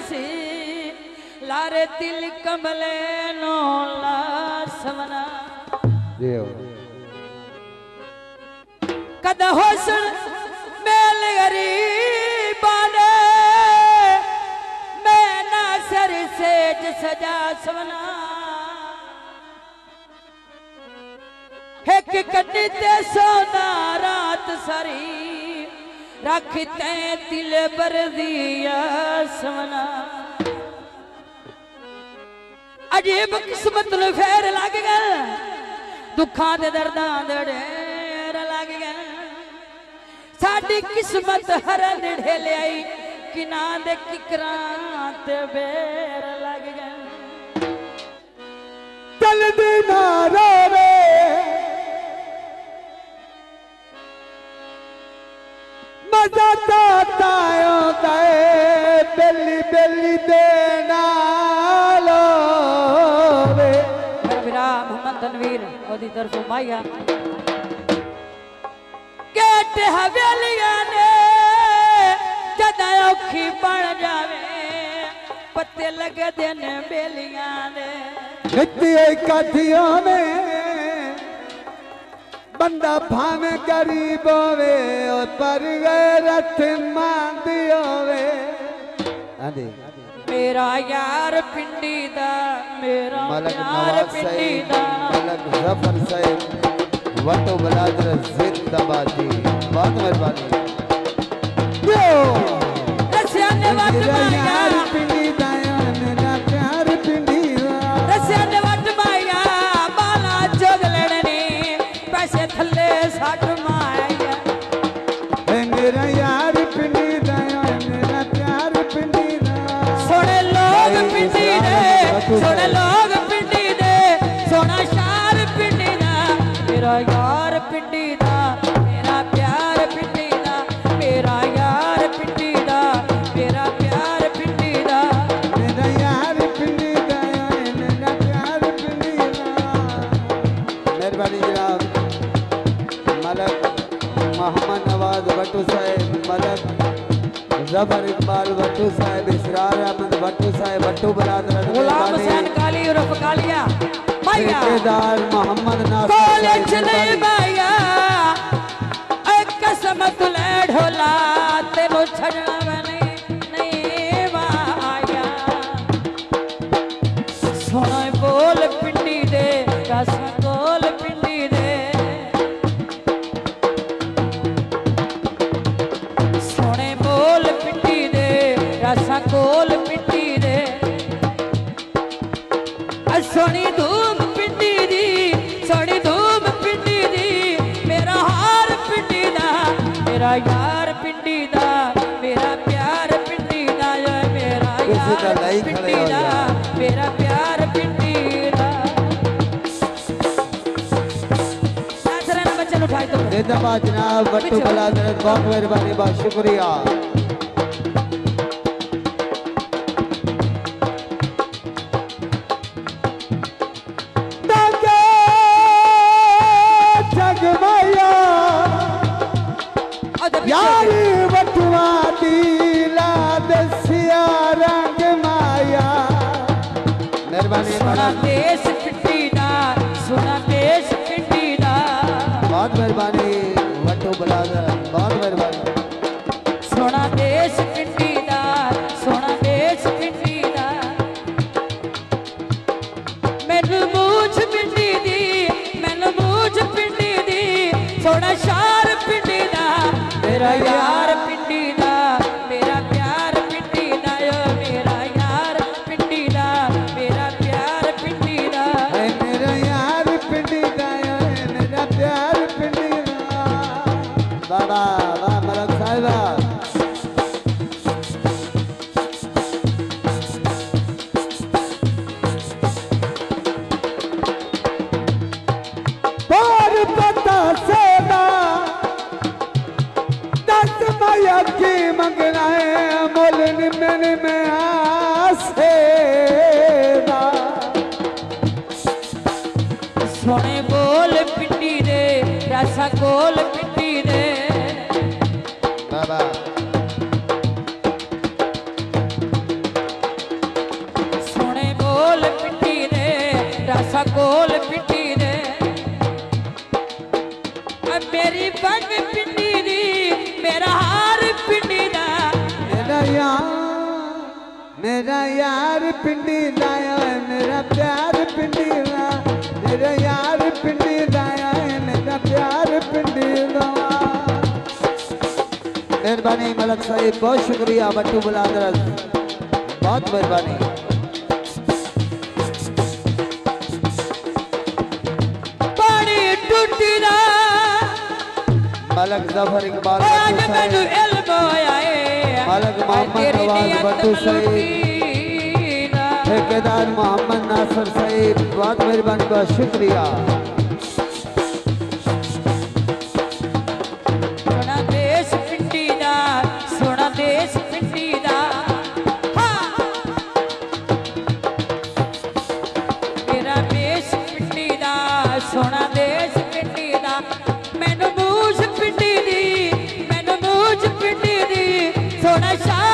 सी लारे दिल कमले नो लासवना कद होसन मेल गरीबा ने मैं ना सर सेज सजा सवना एक कटते सोना रात सारी रखते दिल बर दिया सवना अजीब किस्मत नु फेर लग गए दुखा दे दर्दां दे ढेर लग गए साडी किस्मत हर ढेले आई किना दे किकरां ते बेर लग गए चल दी ना रे मजा तायो गए बेली बेली देना लो रे मेरा वीरा मोहम्मद तनवीर ओदी तरफ माया केट हवेलिया ने जदा औखी बन जावे पत्ते लगे दिन बेलियां ने नित्य कथियों में बंदा भावे गरीब होवे और पर गैरत मांदी होवे मेरा यार पिंडी दा मेरा यार पिंडी दा मलक जफर साहब वटो बलादर जिंदाबाद जी बहुत मेहरबानी रसिया ने वट माया पिंडी दा मेरा प्यार पिंडी दा रसिया ने वट माया बाला जोग लड़नी पैसे थल्ले सट माया मेरा यार पिंडी दा मेरा प्यार पिंडी दा सोने लोग पिंडी दे सोने लोग पिंडी दे सोना शार पिंडी दा मेरा यार पिंडी दा मेरा प्यार पिंडी दा मेरा यार पिंडी दा मेरा प्यार पिंडी दा मेरा यार पिंडी दा मेरा प्यार पिंडी दा मेहरबानी जनाब मलक मोहम्मद नवाज भट्टू साहब मलक जफर इकबाल भट्टू साहब इसरार अहमद भट्टू साहब भट्टू बरादर गुलाम हुसैन काली उर्फ कालिया माया ठेकेदार मोहम्मद नासिर कॉलेज नहीं माया एक कसम तुले ढोला तेनो छड़ना बने नहीं माया सोना बोल पिंडी दे रस बोल पिंडी दे सोने बोल पिंडी दे रस कोल पिंडी दे सोनी धूम पिंडी दी सोनी धूम पिंडी दी मेरा हार पिंडी दा मेरा यार पिंडी दा मेरा प्यार पिंडी दा मेरा यार पिंडी दा मेरा प्यार पिंडी दा नाचरे ना बच्चे उठाई तो जिंदाबाद जनाब भट्टू बरादर बहुत मेहरबानी बहुत शुक्रिया यार बटुआ दिला दसिया रंग माया मेहरबानी सोना देश पिंडी दा सोना देश पिंडी दा बहुत मेहरबानी बटू बलादर बहुत मेहरबानी सोना देश पिंडी दा सोना देश पिंडी दा मैनू मूछ पिंडी दी मैनू मूछ पिंडी दी सोना शार पिंडी दा मेरा यार पिंडी दा मेरा प्यार पिंडी दा मेरा यार पिंडी दा मेरा प्यार पिंडी दा मेरा यार पिंडी दा मेरा प्यार पिंडी दा बाबा वाह मलक साहिबा पता सेदा दस माया की मंगना है मोल निमन में आसे सोने बोल पिंडी दे रसा कोल पिंडी दे बाबा कोल पिंडी दे मेरी पग पिंडी दी मेरा हार पिंडी दा मेरा यार पिंडी दाया है मेरा प्यार पिंडी दा मेरा यार पिंडी दाया है मेरा प्यार पिंडी दा मेहरबानी मलक साहिब बहुत शुक्रिया बट्टू बुलादरस बहुत मेहरबानी पानी टूटी दा मलक जफर इकबाल आज बट्टू मैनू साहिब इल्म होया है मलक मोहम्मद नवाज बट्टू साहिब ठेकेदार मोहम्मद नासिर साहिब बहुत मेहरबानी बहुत शुक्रिया सोना देश पिंडी दा सोना देश पिंडी दा हाँ। मेरा देश पिंडी दा सोना देश पिंडी दा मैनू मूछ पिंडी दी मैनू मूछ पिंडी दी सोना शाह